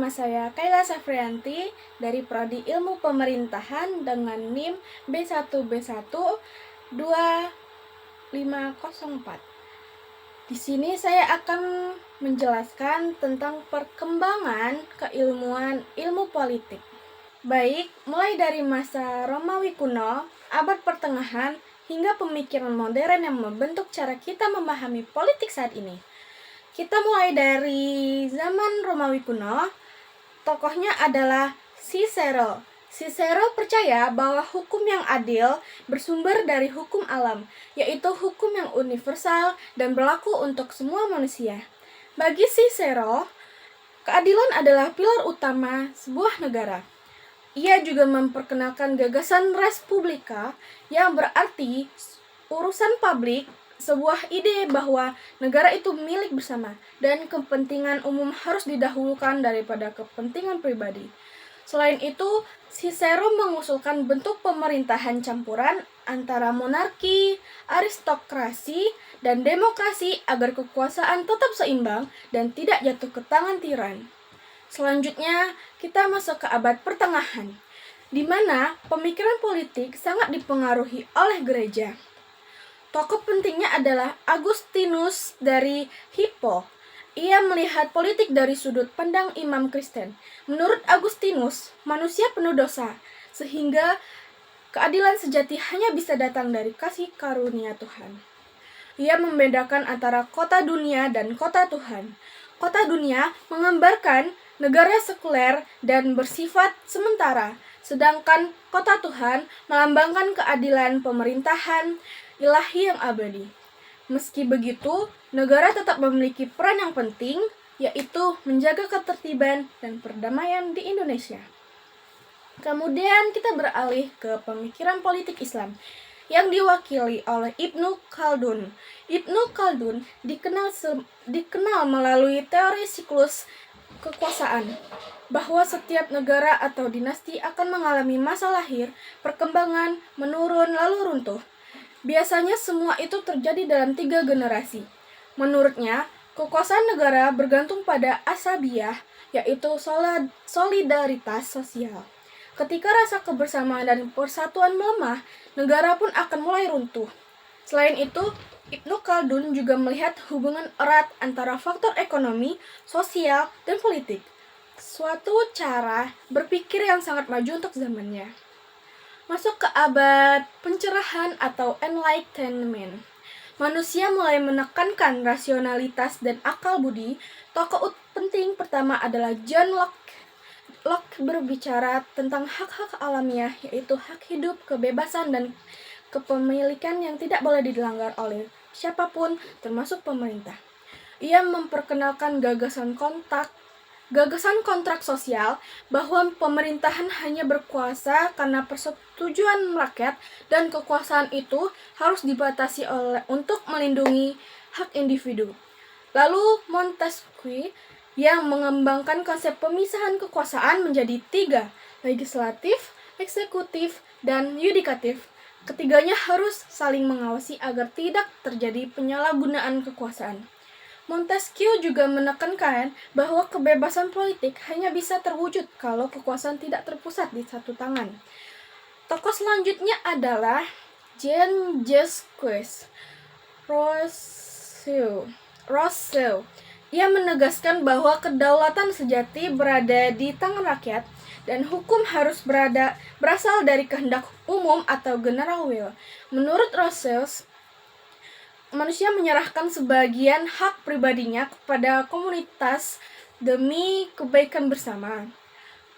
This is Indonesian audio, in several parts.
Nama saya Kayla Safrianti dari Prodi Ilmu Pemerintahan dengan NIM B1B12504. Di sini saya akan menjelaskan tentang perkembangan keilmuan ilmu politik. Baik, mulai dari masa Romawi kuno, abad pertengahan, hingga pemikiran modern yang membentuk cara kita memahami politik saat ini. Kita mulai dari zaman Romawi kuno, tokohnya adalah Cicero. Cicero percaya bahwa hukum yang adil bersumber dari hukum alam, yaitu hukum yang universal dan berlaku untuk semua manusia. Bagi Cicero, keadilan adalah pilar utama sebuah negara. Ia juga memperkenalkan gagasan res publica yang berarti urusan publik, sebuah ide bahwa negara itu milik bersama dan kepentingan umum harus didahulukan daripada kepentingan pribadi. Selain itu, Cicero mengusulkan bentuk pemerintahan campuran antara monarki, aristokrasi, dan demokrasi agar kekuasaan tetap seimbang dan tidak jatuh ke tangan tiran. Selanjutnya, kita masuk ke abad pertengahan, di mana pemikiran politik sangat dipengaruhi oleh gereja. Tokoh pentingnya adalah Agustinus dari Hippo. Ia melihat politik dari sudut pandang imam Kristen. Menurut Agustinus, manusia penuh dosa, sehingga keadilan sejati hanya bisa datang dari kasih karunia Tuhan. Ia membedakan antara kota dunia dan kota Tuhan. Kota dunia menggambarkan negara sekuler dan bersifat sementara, sedangkan kota Tuhan melambangkan keadilan pemerintahan ilahi yang abadi. Meski begitu, negara tetap memiliki peran yang penting, yaitu menjaga ketertiban dan perdamaian di Indonesia. Kemudian kita beralih ke pemikiran politik Islam yang diwakili oleh Ibnu Khaldun. Ibnu Khaldun dikenal melalui teori siklus kekuasaan, bahwa setiap negara atau dinasti akan mengalami masa lahir, perkembangan, menurun, lalu runtuh. Biasanya semua itu terjadi dalam 3 generasi. Menurutnya, kekuasaan negara bergantung pada asabiyah, yaitu solidaritas sosial. Ketika rasa kebersamaan dan persatuan melemah, negara pun akan mulai runtuh. Selain itu, Ibnu Khaldun juga melihat hubungan erat antara faktor ekonomi, sosial, dan politik. Suatu cara berpikir yang sangat maju untuk zamannya. Masuk ke abad pencerahan atau Enlightenment. Manusia mulai menekankan rasionalitas dan akal budi. Tokoh penting pertama adalah John Locke. Locke berbicara tentang hak-hak alamiah, yaitu hak hidup, kebebasan, dan kepemilikan yang tidak boleh dilanggar oleh siapapun, termasuk pemerintah. Ia memperkenalkan gagasan kontrak sosial, bahwa pemerintahan hanya berkuasa karena persetujuan rakyat dan kekuasaan itu harus dibatasi untuk melindungi hak individu. Lalu Montesquieu yang mengembangkan konsep pemisahan kekuasaan menjadi 3, legislatif, eksekutif, dan yudikatif. Ketiganya harus saling mengawasi agar tidak terjadi penyalahgunaan kekuasaan. Montesquieu juga menekankan bahwa kebebasan politik hanya bisa terwujud kalau kekuasaan tidak terpusat di satu tangan. Tokoh selanjutnya adalah Jean-Jacques Rousseau. Ia menegaskan bahwa kedaulatan sejati berada di tangan rakyat dan hukum harus berasal dari kehendak umum atau general will. Menurut Rousseau, manusia menyerahkan sebagian hak pribadinya kepada komunitas demi kebaikan bersama.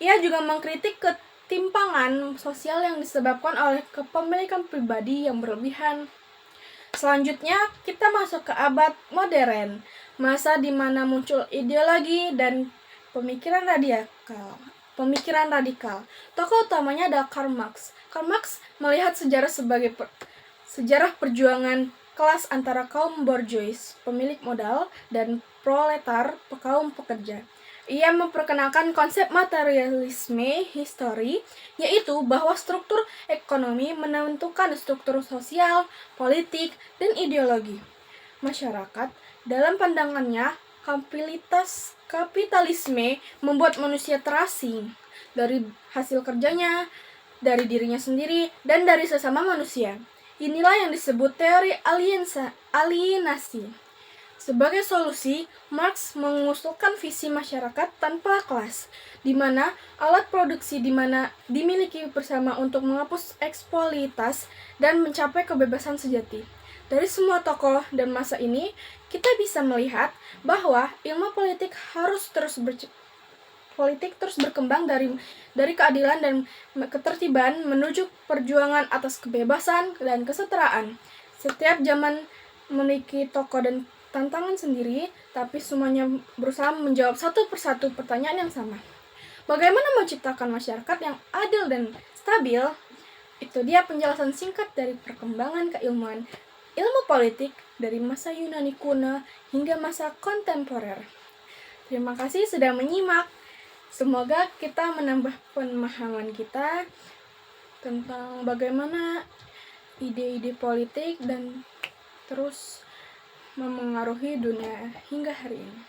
Ia juga mengkritik ketimpangan sosial yang disebabkan oleh kepemilikan pribadi yang berlebihan. Selanjutnya, kita masuk ke abad modern, masa di mana muncul ideologi dan pemikiran radikal. Tokoh utamanya adalah Karl Marx. Karl Marx melihat sejarah sebagai sejarah perjuangan kelas antara kaum borjuis, pemilik modal, dan proletar, kaum pekerja. Ia memperkenalkan konsep materialisme histori, yaitu bahwa struktur ekonomi menentukan struktur sosial, politik, dan ideologi masyarakat. Dalam pandangannya, Kapitalisme membuat manusia terasing dari hasil kerjanya, dari dirinya sendiri, dan dari sesama manusia. Inilah yang disebut teori alienasi. Sebagai solusi, Marx mengusulkan visi masyarakat tanpa kelas, di mana alat produksi dimiliki bersama untuk menghapus eksploitas dan mencapai kebebasan sejati. Dari semua tokoh dan masa ini, kita bisa melihat bahwa ilmu politik terus berkembang dari keadilan dan ketertiban menuju perjuangan atas kebebasan dan kesetaraan. Setiap zaman memiliki tokoh dan tantangan sendiri, tapi semuanya berusaha menjawab satu persatu pertanyaan yang sama. Bagaimana menciptakan masyarakat yang adil dan stabil? Itu dia penjelasan singkat dari perkembangan keilmuan ilmu politik dari masa Yunani kuno hingga masa kontemporer. Terima kasih sudah menyimak. Semoga kita menambah pemahaman kita tentang bagaimana ide-ide politik dan terus memengaruhi dunia hingga hari ini.